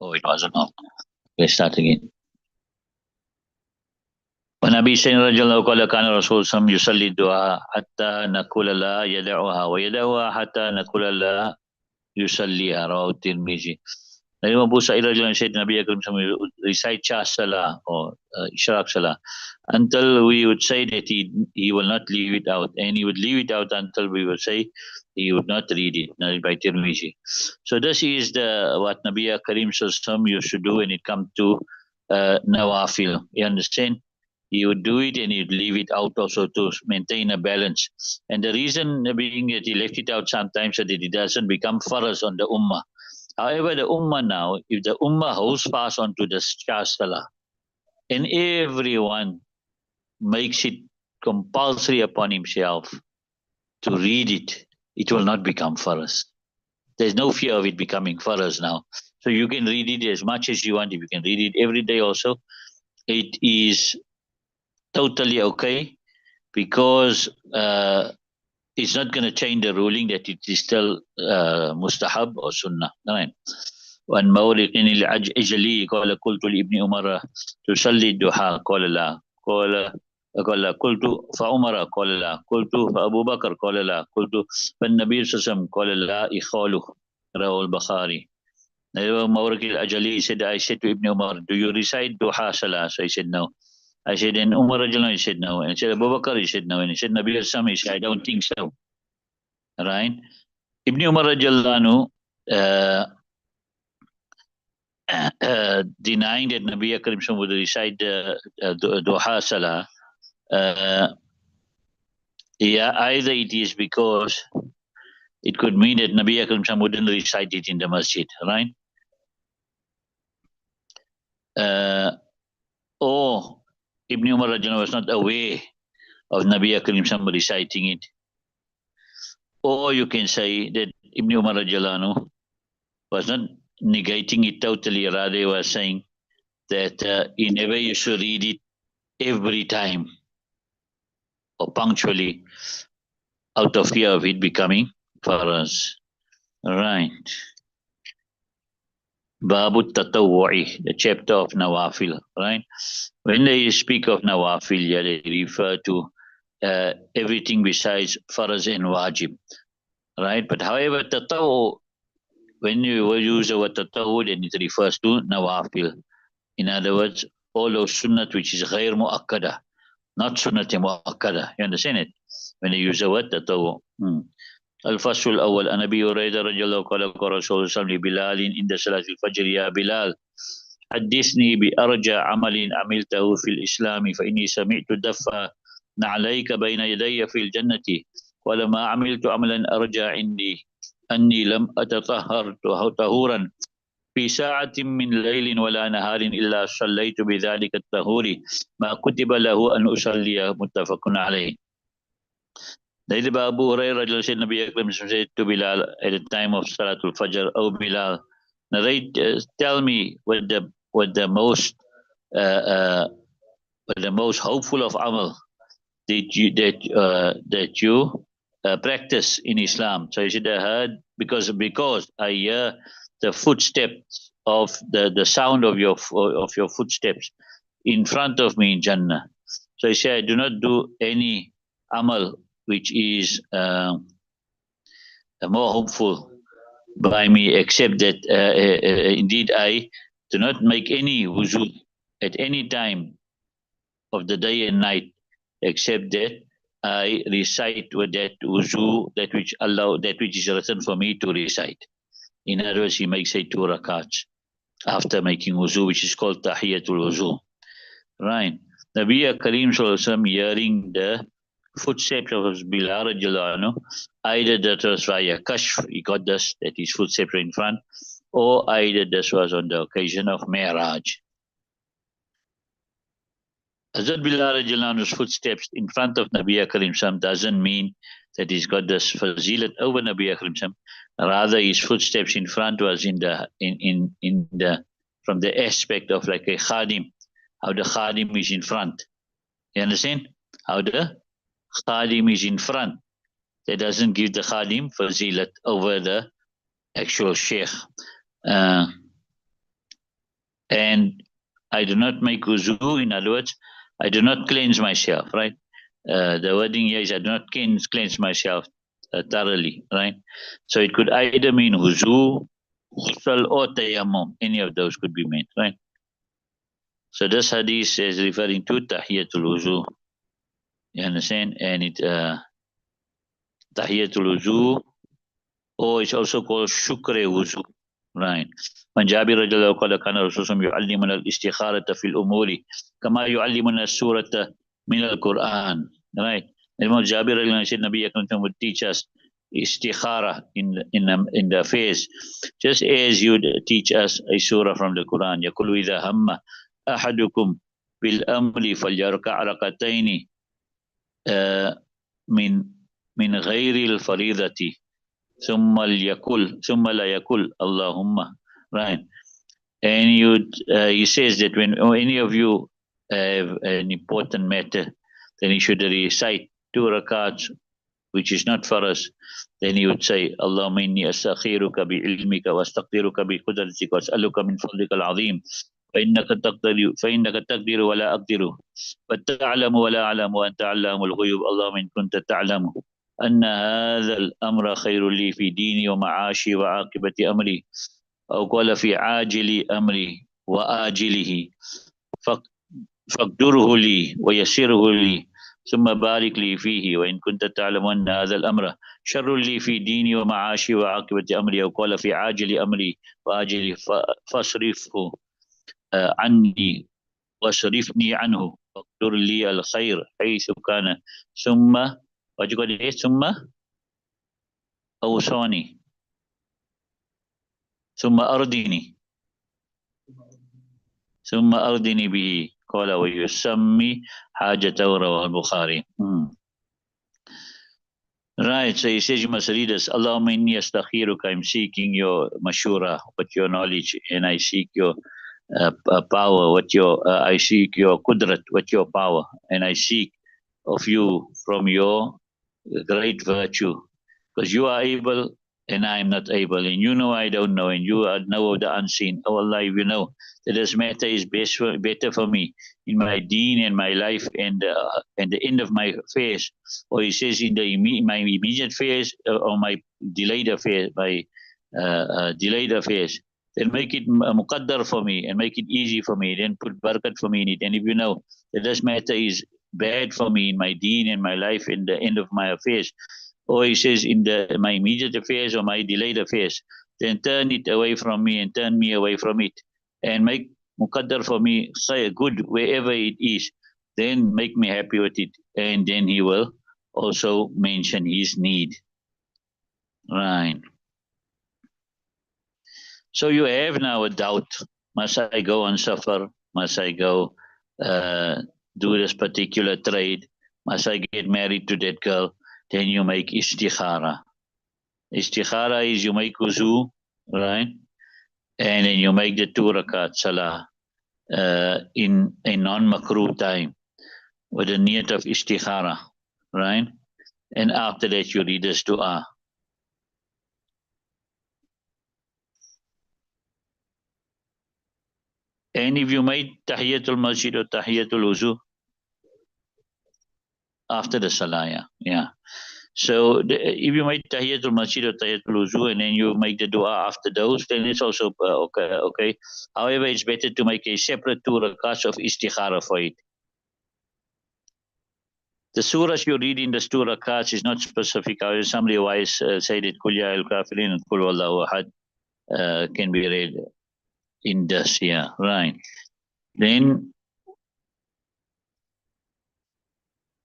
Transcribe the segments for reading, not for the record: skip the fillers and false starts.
Oh, it wasn't on. Let's start again. ونبي سيدنا رضي الله قال كان الرسول صلى الله عليه وسلم يصلي الدعاء حتى نقول لا يدعها ويدعها حتى نقول لا يصليها رواه الترمذي. Nabi Abu Sa'id radhiyallahu anhu said Nabi Akram recite Shah Salah or Ishraq Salah until we would say that he will not leave it out, and he would leave it out until we would say he would not read it. By Tirmizi. So this is the what Nabi Karim Sallallahu used to do when it comes to Nawafil. You understand? He would do it and he'd leave it out also to maintain a balance. And the reason being that he left it out sometimes so that it doesn't become faraz on the Ummah. However, the Ummah now, if the Ummah holds fast onto the Shah Salah, and everyone makes it compulsory upon himself to read it, it will not become faraz. There's no fear of it becoming faraz now. So you can read it as much as you want. If you can read it every day also, it is totally okay, because it's not going to change the ruling that it is still mustahab or sunnah. Right. وعن مورق الأجلي قال قلت لابن عمر تصلي الضحى قال لا قال قلت فعمر قال لا قلت فأبو بكر قال لا قلت فالنبي صلى الله عليه وسلم قال لا إخاله رواه البخاري. Mawraq al-Ajali said, I said to Ibn Umar, do you recite Duha Salah? So he said no. I said, and Umar Rajallah, he said no. And I said, Abu Bakr, he said no. And he said, Nabi Assam, he said, I don't think so. Right? Ibn Umar Rajallah denying that Nabi Karim would recite Duha Salah. Yeah, either it is because it could mean that Nabi Karim wouldn't recite it in the masjid, right? Or Ibn Umar Rajallah was not aware of Nabi Karim reciting it. Or you can say that Ibn Umar Rajallah was not negating it totally, rather he was saying that he never used to read it every time or punctually out of fear of it becoming faraz. Right. Babu Tatawwu'i, the chapter of Nawafil, right? When they speak of Nawafil, yeah, they refer to everything besides faraz and wajib, right? But however, Tatawwu, when you use the word Tatawwu, then it refers to Nawafil. In other words, all those sunnat which is ghair mu'akkada, not sunnat mu'akkada. You understand it? When you use the word Tatawwu. الفصل الأول عن أبي هريرة رضي الله عنه قال رسول الله لبلال عند صلاة الفجر يا بلال حدثني بأرجى عمل عملته في الإسلام فإني سمعت دفا نعليك بين يدي في الجنة ولما عملت عملا أرجى عندي أني لم أتطهر طهورا في ساعة من ليل ولا نهار إلا صليت بذلك الطهور ما كتب له أن أصلي متفق عليه. Abu Hurairah said Nabi Akram said to Bilal at the time of Salatul Fajr, "Oh Bilal, narrate, tell me what the most hopeful of amal that you practice in Islam." So he said, "I heard because I hear the footsteps of the sound of your footsteps in front of me in Jannah." So he said, "I do not do any amal which is more hopeful by me, except that indeed I do not make any wuzu at any time of the day and night, except that I recite with that wuzu that which is written for me to recite." In other words, he makes 2 rakats after making wuzu, which is called tahiyatul wuzu. Right. Nabi Karim Sallallahu Alaihi Wasallam hearing the footsteps of Bilal radiallahu anhu, either that was via kashf, he got this, that his footsteps were in front, or either this was on the occasion of Mi'raj. Hazrat Bilal radiallahu anhu's footsteps in front of Nabi Karim Sam doesn't mean that he's got this fazilat over Nabi Karim Sam. Rather, his footsteps in front was from the aspect of like a khadim, how the khadim is in front. You understand? How the Khadim is in front. That doesn't give the Khadim fazilat over the actual Sheikh. and I do not make wuzu. In other words, I do not cleanse myself, right? The wording here is I do not cleanse myself thoroughly, right? So it could either mean wuzu, ghusl, or tayammum. Any of those could be meant, right? So this hadith is referring to tahiyatul wuzu. You understand? And it tahiyatul wuzu, or it's also called shukre wuzu, right? من جابر رضي الله قال كان الرسول صلى الله عليه وسلم يعلمنا الاستخارة في الأمور كما يعلمنا السورة من القرآن, right? Imam Jabir رضي الله عنه said Nabi Akram would teach us istikhara in the affairs, just as you teach us a surah from the Quran. يقول إذا هم أحدكم بالأمر فليركع ركعتين من غير الفريضة ثم لا يقول اللهم, right? And he says that when any of you have an important matter, then he should recite 2 rakats, which is not for us. Then he would say, Allahumma inni astakhiruka bi'ilmika wa astaqdiruka biqudratika wa as'aluka min fadlika al-azim. فإنك تقدر ولا أقدر وتعلم ولا أعلم وأنت علام الغيوب اللهم إن كنت تعلم أن هذا الأمر خير لي في ديني ومعاشي وعاقبة أمري أو قال في عاجل أمري وآجله فاقدره لي ويسره لي ثم بارك لي فيه وإن كنت تعلم أن هذا الأمر شر لي في ديني ومعاشي وعاقبة أمري أو قال في عاجل أمري وآجله فاصرفه عني واصرفني عنه واقدر لي الخير حيث كان ثم أوصاني ثم أرضني به قال ويسمي حاجته رواه البخاري. Right, so he says you must read this. Allahumma inni astakhiruka, I'm seeking your mashura, with your knowledge, and I seek your power, I seek your kudrat, with your power, and I seek of you from your great virtue, because you are able and I am not able, and you know I don't know, and you know the unseen. Oh Allah, you know that this matter is better for me in my deen and my life and the end of my affairs. Or he says in my immediate affairs or my delayed affairs, then make it muqaddar for me and make it easy for me. Then put barakat for me in it. And if you know that this matter is bad for me in my deen and my life in the end of my affairs, or he says in my immediate affairs or my delayed affairs, then turn it away from me and turn me away from it, and make muqaddar for me say good wherever it is, then make me happy with it. And then he will also mention his need. Right. So you have now a doubt. Must I go on safar? Must I go do this particular trade? Must I get married to that girl? Then you make istikhara. Istikhara is you make wuzu, right? And then you make the 2 rakat salah in a non-makruh time with the niyat of istikhara, right? And after that you read this dua. And if you made tahiyatul masjid or tahiyatul wuzu after the salah, yeah. So if you make tahiyatul masjid or tahiyatul wuzu and then you make the dua after those, then it's also okay. However, it's better to make a separate 2 rakats of istikhara for it. The surahs you read in the 2 rakats is not specific. However, some riwayas say that Kul Ya al-Kafirin and Kul Wallahu Ahad can be read in this, yeah, right. Then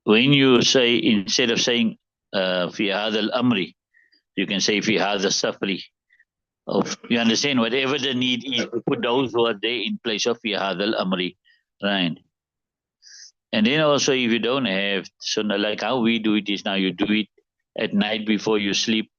when you say, instead of saying fi hadha al-amri, you can say fi hadha safri. You understand? Whatever the need is, put those who are there in place of fi hadha al-amri, right? And then also if you don't have, so like how we do it is now you do it at night before you sleep,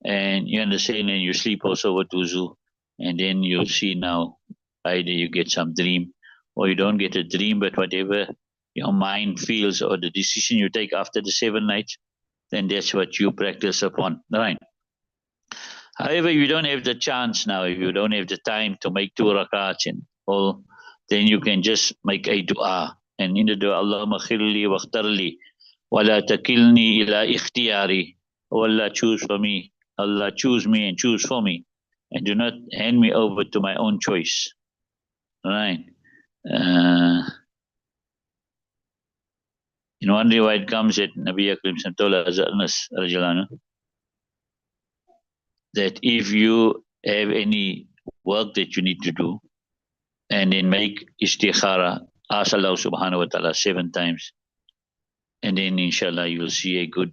and you understand, and you sleep also with wuzu, and then you see now either you get some dream or you don't get a dream, but whatever your mind feels or the decision you take after the 7 nights, then that's what you practice upon, right? However, you don't have the chance now, if you don't have the time to make 2 rakats and all, then you can just make a dua. And in the dua, Allahumma khirli wa khtarli, wa la takilni ila ikhtiyari. Oh Allah, choose for me. Allah, choose me and choose for me. And do not hand me over to my own choice. Right. In one riwayat comes that Nabi Akram told Anas that if you have any work that you need to do, and then make istikhara, ask Allah subhanahu wa ta'ala 7 times, and then inshallah you will see a good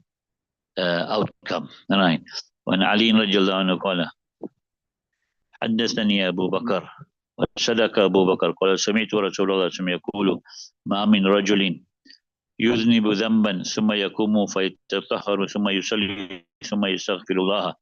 outcome. Right. وعن علي رضي الله عنه قال حدثني أبو بكر وصدق أبو بكر قال سمعت رسول الله صلى الله عليه وسلم يقول ما من رجل يذنب ذنبا ثم يقوم فيتطهر ثم يصلي ثم يستغفر الله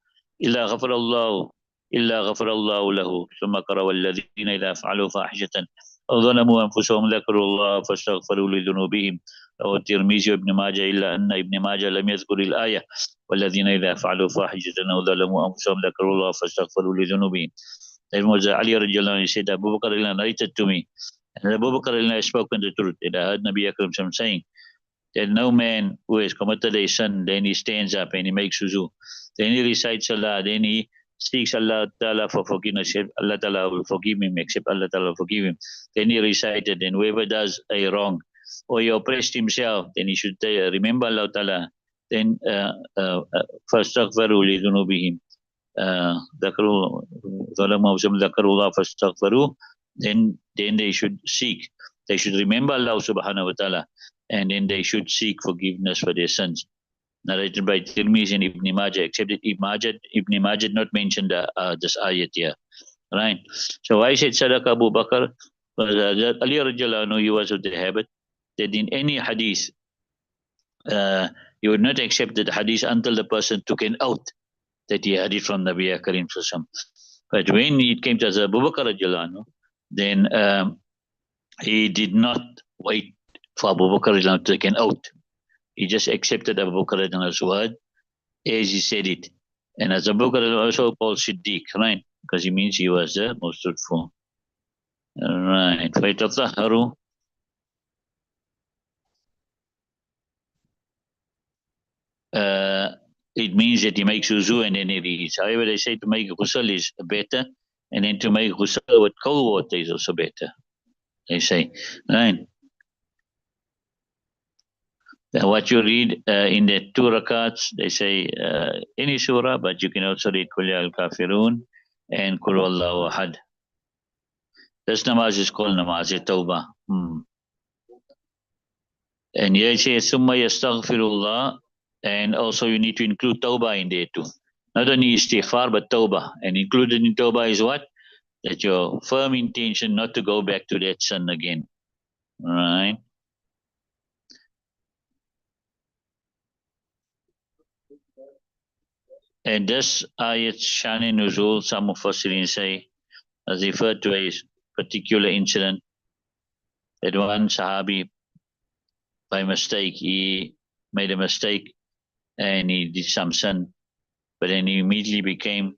إلا غفر الله له. ثم قرأ والذين إذا فعلوا فاحشة أو ظلموا أنفسهم ذكروا الله فاستغفروا لذنوبهم. رواه الترمذي وابن ماجه إلا أن ابن ماجه لم يذكر الآية والذين إذا فعلوا فاحشة أو ظلموا أنفسهم ذكروا الله فاستغفروا لذنوبهم. That was Ali radiallahu anhu said, Abu Bakr narrated to me, and Abu Bakr has spoken the truth. And I heard Nabi Akram saying that no man who has committed a sin, then he stands up and he makes wuzu, then he recites Salah, then he seeks Allah Ta'ala for forgiveness, Allah Ta'ala will forgive him, except Allah Ta'ala will forgive him. Then he recited, and whoever does a wrong, or he oppressed himself, then he should remember Allah Ta'ala, then فَاسْتَغْفَرُوا لِذُنُوبِهِمْ ذَكَرُوا ظَلَمُوا ذَكَرُوا اللَّهَ فَاسْتَغْفَرُوا. Then they should seek, they should remember Allah Subhanahu wa Ta'ala, and then they should seek forgiveness for their sins. Narrated by Tirmizi and Ibn Majah, except that Ibn Majah not mentioned this ayat here. Right. So I said Sadaqah Abu Bakr, that Ali radiallahu anhu, he was of the habit that in any hadith, he would not accept the hadith until the person took an oath that he had it from Nabi Karim Sallallahu. But when it came to Abu Bakr radiallahu anhu, then he did not wait for Abu Bakr radiallahu anhu to take an oath. He just accepted Abu Bakr radiallahu anhu's word as he said it. And as Abu Bakr also called Siddiq, right? Because he means he was the most truthful. Right. فَيَتَطَهَّرُ it means that he makes wuzu and then he reads. However, they say to make ghusl is better, and then to make ghusl with cold water is also better. They say, right? What you read in the 2 rakats, they say any surah, but you can also read Qul Ya Al-Kafirun and Qul Wallahu Ahad. This namaz is called namaz tawbah. And here it says Summa Yastaghfirullah, and also you need to include tawbah in there too. Not only istighfar, but tawbah. And included in tawbah is what? That your firm intention not to go back to that sin again. Right? And this ayat Shani Nuzul, some Mufassirin say, as referred to a particular incident, that one Sahabi, by mistake, he made a mistake and he did some sin, but then he immediately became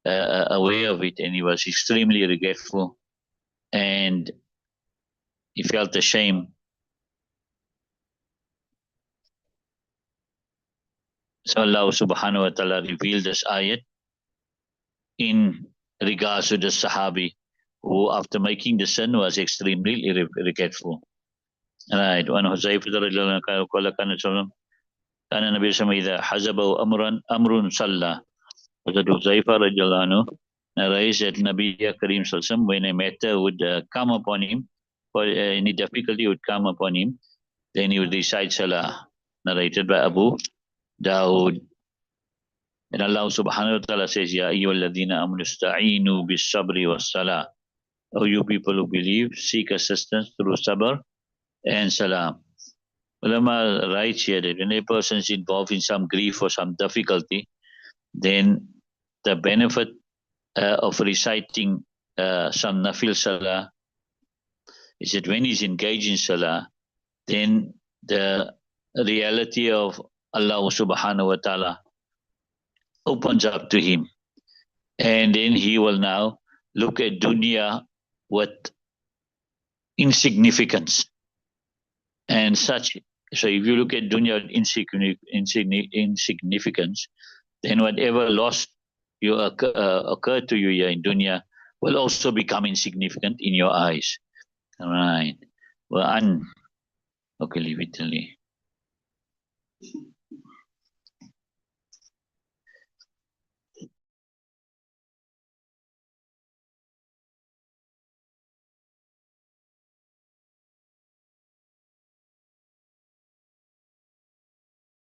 aware of it, and he was extremely regretful, and he felt ashamed. So Allah subhanahu wa ta'ala revealed this ayat in regards to the Sahabi who, after making the sin, was extremely regretful. Right. One Huzaifa radiallahu anhu qala kana sallam kana Nabi sallallahu idha hazabahu amrun salla. Hazrat Huzaifa radiallahu anhu narrates that Nabi Karim sallallahu when a matter would come upon him, or any difficulty would come upon him, then he would recite salah. Narrated by Abu Dawood. And Allah subhanahu wa ta'ala says, Ya ayyuhalladhina amanu ista'inu bis sabri was salah. O you people who believe, seek assistance through sabr and salam. Ulama writes here that when a person is involved in some grief or some difficulty, then the benefit of reciting some nafil salah is that when he's engaged in salah, then the reality of Allah subhanahu wa ta'ala opens up to him. And then he will now look at dunya with insignificance and such. So if you look at dunya insignificance, then whatever loss occur to you here in dunya will also become insignificant in your eyes. All right. Well, okay, leave it till